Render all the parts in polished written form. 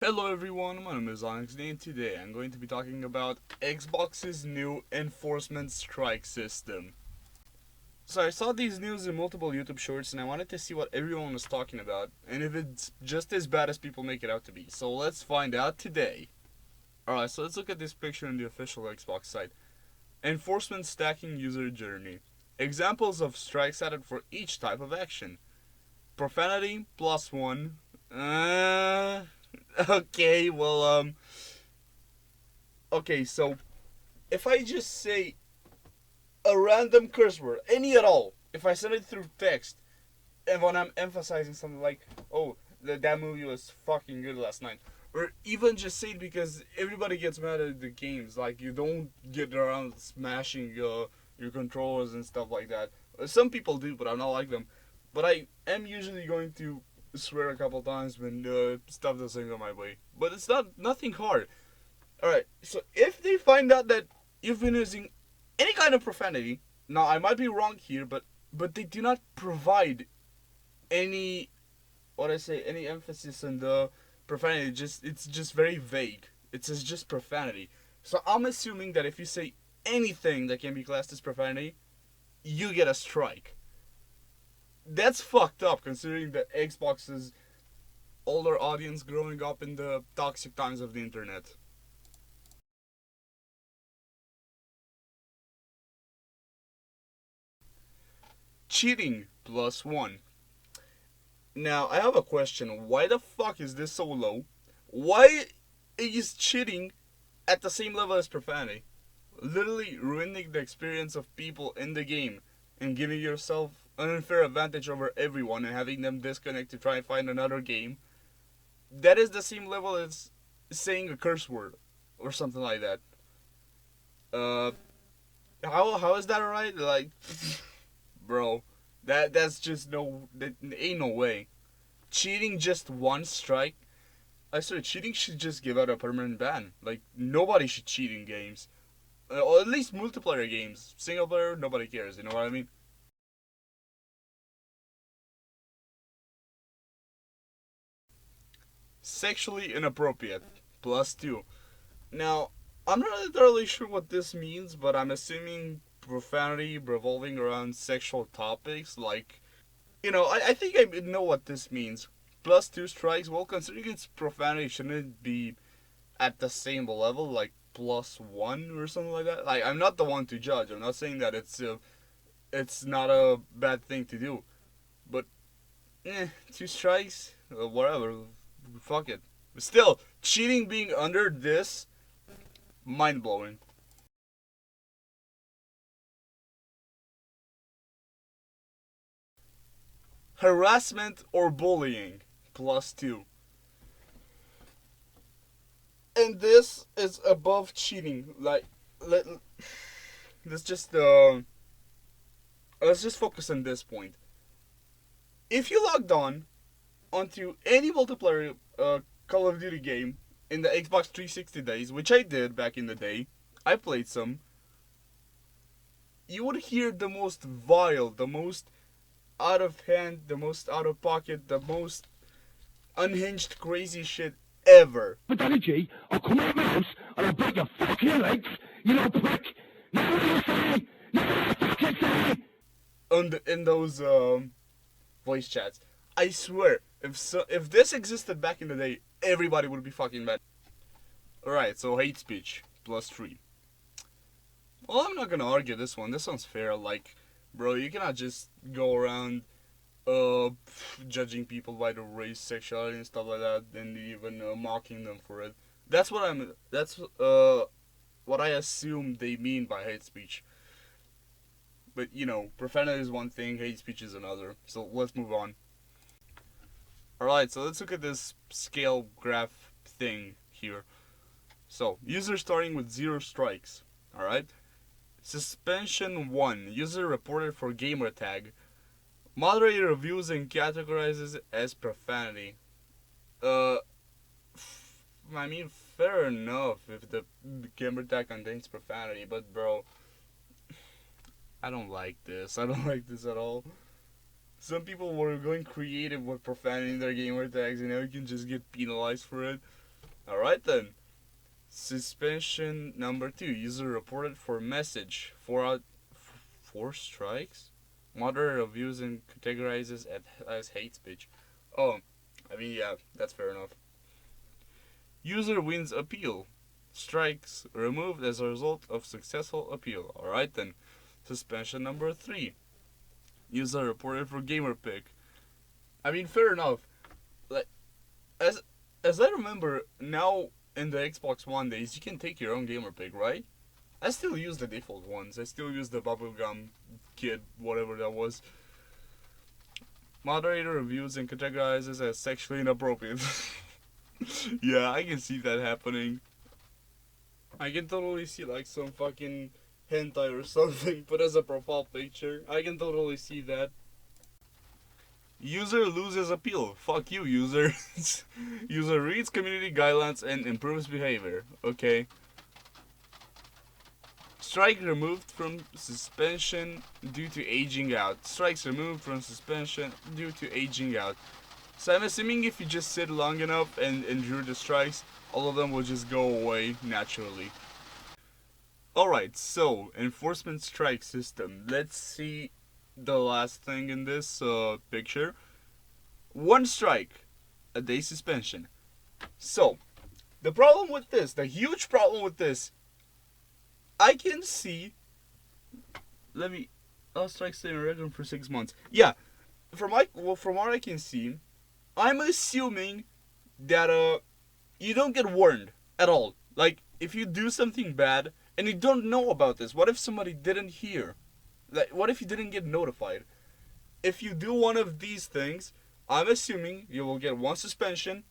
Hello everyone, my name is Onyx, and today I'm going to be talking about Xbox's new enforcement strike system. So I saw these news in multiple YouTube shorts and I wanted to see what everyone was talking about and if it's just as bad as people make it out to be. So let's find out today. Alright, so let's look at this picture on the official Xbox site. Enforcement stacking user journey. Examples of strikes added for each type of action. Profanity +1. Okay, okay, so if I just say a random curse word, any at all, if I send it through text, and when I'm emphasizing something like, oh, that movie was fucking good last night, or even just say it because everybody gets mad at the games, like you don't get around smashing your controllers and stuff like that. Some people do, but I'm not like them. But I am usually going to swear a couple times when stuff doesn't go my way. But it's nothing hard. Alright, so if they find out that you've been using any kind of profanity, now I might be wrong here, but they do not provide any any emphasis on the profanity. It's just very vague. It says just profanity. So I'm assuming that if you say anything that can be classed as profanity, you get a strike. That's fucked up considering that Xbox's older audience growing up in the toxic times of the internet. Cheating +1. Now, I have a question. Why the fuck is this so low? Why is cheating at the same level as profanity? Literally ruining the experience of people in the game and giving yourself an unfair advantage over everyone and having them disconnect to try and find another game. That is the same level as saying a curse word or something like that. Uh, how is that alright? Like, bro, that's just that ain't no way. Cheating just one strike. I swear, cheating should just give out a permanent ban. Like nobody should cheat in games, or at least multiplayer games. Single player, nobody cares. You know what I mean? Sexually inappropriate +2. Now, I'm not entirely sure what this means, but I'm assuming profanity revolving around sexual topics. Like, I think I know what this means. +2 strikes. Well, considering it's profanity, shouldn't it be at the same level, like +1 or something like that? Like, I'm not the one to judge. I'm not saying that it's not a bad thing to do, but 2 strikes, whatever, fuck it. But still, cheating being under this, mind blowing. Harassment or bullying +2, and this is above cheating. Like, let let's just uh, let's just focus on this point. If you logged on onto any multiplayer Call of Duty game in the Xbox 360 days, which I did back in the day, I played some, you would hear the most vile, the most out of hand, the most out of pocket, the most unhinged crazy shit ever. But Daddy G, I'll come out of my house and I'll break your fucking legs, you little prick! Now what do you say? Now what do you fucking say? In those voice chats. I swear, if this existed back in the day, everybody would be fucking mad. Alright, so hate speech +3. Well, I'm not gonna argue this one. This one's fair. Like, bro, you cannot just go around uh judging people by their race, sexuality, and stuff like that, and even mocking them for it. That's what I assume they mean by hate speech. But profanity is one thing, hate speech is another. So let's move on. Alright, so let's look at this scale graph thing here. So, user starting with 0 strikes. Alright? Suspension 1. User reported for gamer tag. Moderator reviews and categorizes as profanity. Uh, I mean, fair enough if the gamer tag contains profanity, but bro, I don't like this. I don't like this at all. Some people were going creative with profanity in their gamer tags, you can just get penalized for it. Alright then. Suspension number 2. User reported for message. 4 strikes? Moderate reviews and categorizes as hate speech. Oh, I mean, yeah, that's fair enough. User wins appeal. Strikes removed as a result of successful appeal. Alright then. Suspension number 3. User reported for gamer pick. I mean, fair enough. Like, as I remember, now in the Xbox One days, you can take your own gamer pick, right? I still use the default ones. I still use the bubblegum kid, whatever that was. Moderator reviews and categorizes as sexually inappropriate. Yeah, I can see that happening. I can totally see like some fucking hentai or something put as a profile picture. I can totally see that. User loses appeal. Fuck you, user. User reads community guidelines and improves behavior. Okay. Strike removed from suspension due to aging out. Strikes removed from suspension due to aging out. So I'm assuming if you just sit long enough and endure the strikes, all of them will just go away naturally. Alright, so enforcement strike system. Let's see the last thing in this picture. 1 strike, a day suspension. So, the problem with this, the huge problem with this, I can see. I'll strike stay in regular for 6 months. Yeah, from what I can see, I'm assuming that you don't get warned at all. Like, if you do something bad and you don't know about this, what if somebody didn't hear? Like, what if you didn't get notified? If you do one of these things, I'm assuming you will get 1 suspension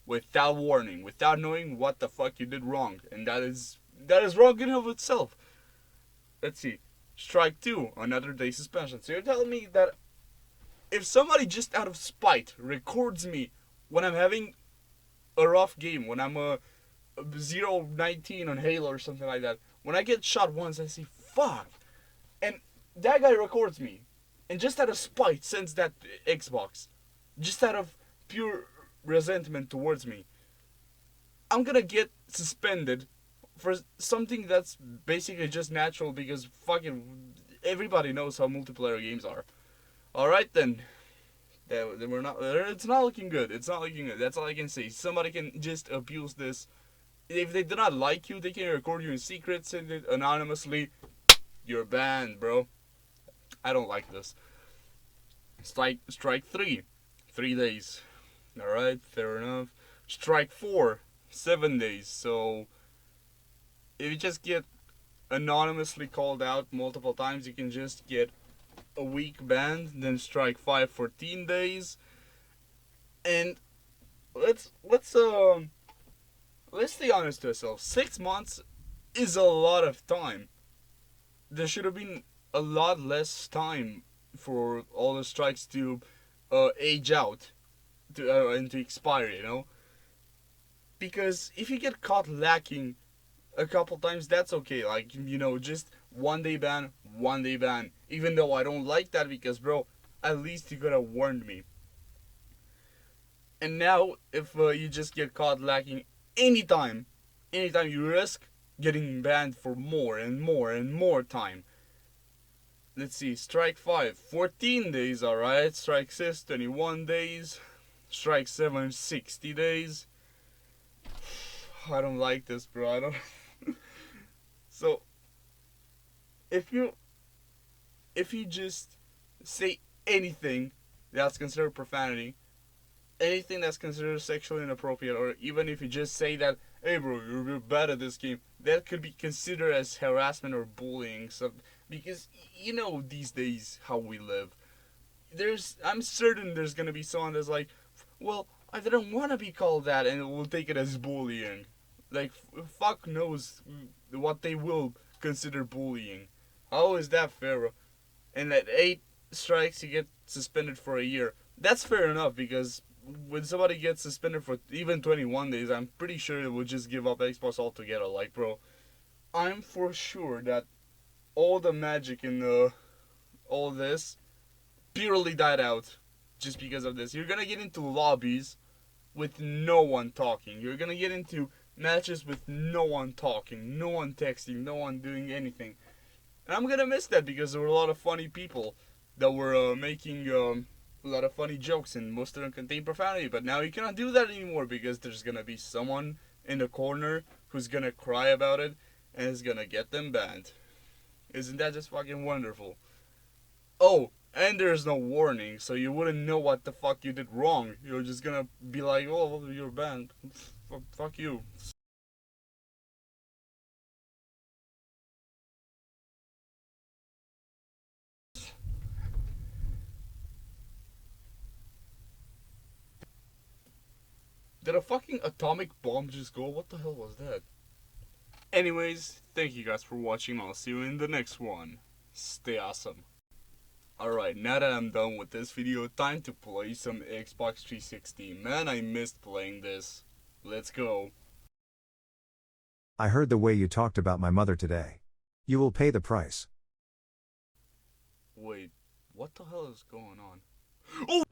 without warning, without knowing what the fuck you did wrong, and that is wrong in and of itself. Let's see. Strike 2, another day suspension. So you're telling me that if somebody just out of spite records me when I'm having a rough game, when I'm a 0-19 on Halo or something like that, when I get shot once, I say, fuck. And that guy records me. And just out of spite sends that Xbox. Just out of pure resentment towards me. I'm gonna get suspended for something that's basically just natural because fucking everybody knows how multiplayer games are. Alright then. We're not. It's not looking good. It's not looking good. That's all I can say. Somebody can just abuse this. If they do not like you, they can record you in secret, send it anonymously. You're banned, bro. I don't like this. Strike 3. 3 days. Alright, fair enough. Strike 4. 7 days. So, if you just get anonymously called out multiple times, you can just get a week banned. Then strike 5, 14 days. And let's stay honest to ourselves. 6 months is a lot of time. There should have been a lot less time for all the strikes to age out and to expire, you know? Because if you get caught lacking a couple times, that's okay. Like, you know, just 1 day ban, 1 day ban. Even though I don't like that because, bro, at least you could have warned me. And now, if you just get caught lacking anytime you risk getting banned for more and more and more time. Let's see, strike 5, 14 days, alright. Strike 6, 21 days. Strike 7, 60 days. I don't like this, bro. I don't. So, if you just say anything that's considered profanity, anything that's considered sexually inappropriate, or even if you just say that, hey bro, you're bad at this game, that could be considered as harassment or bullying. So, because you know these days how we live. I'm certain there's gonna be someone that's like, well, I didn't want to be called that, and we'll take it as bullying. Like, fuck knows what they will consider bullying. How is that fair? And at 8 strikes, you get suspended for a year. That's fair enough, because when somebody gets suspended for even 21 days, I'm pretty sure they would just give up Xbox altogether. Like, bro, I'm for sure that all the magic in all this purely died out just because of this. You're gonna get into lobbies with no one talking. You're gonna get into matches with no one talking, no one texting, no one doing anything. And I'm gonna miss that because there were a lot of funny people that were making a lot of funny jokes, and most of them contain profanity. But now you cannot do that anymore because there's gonna be someone in the corner who's gonna cry about it and is gonna get them banned. Isn't that just fucking wonderful? Oh, and there's no warning, so you wouldn't know what the fuck you did wrong. You're just gonna be like, oh, well, you're banned. Fuck you. Did a fucking atomic bomb just go? What the hell was that? Anyways, thank you guys for watching. I'll see you in the next one. Stay awesome. Alright, now that I'm done with this video, time to play some Xbox 360. Man, I missed playing this. Let's go. I heard the way you talked about my mother today. You will pay the price. Wait, what the hell is going on? Oh!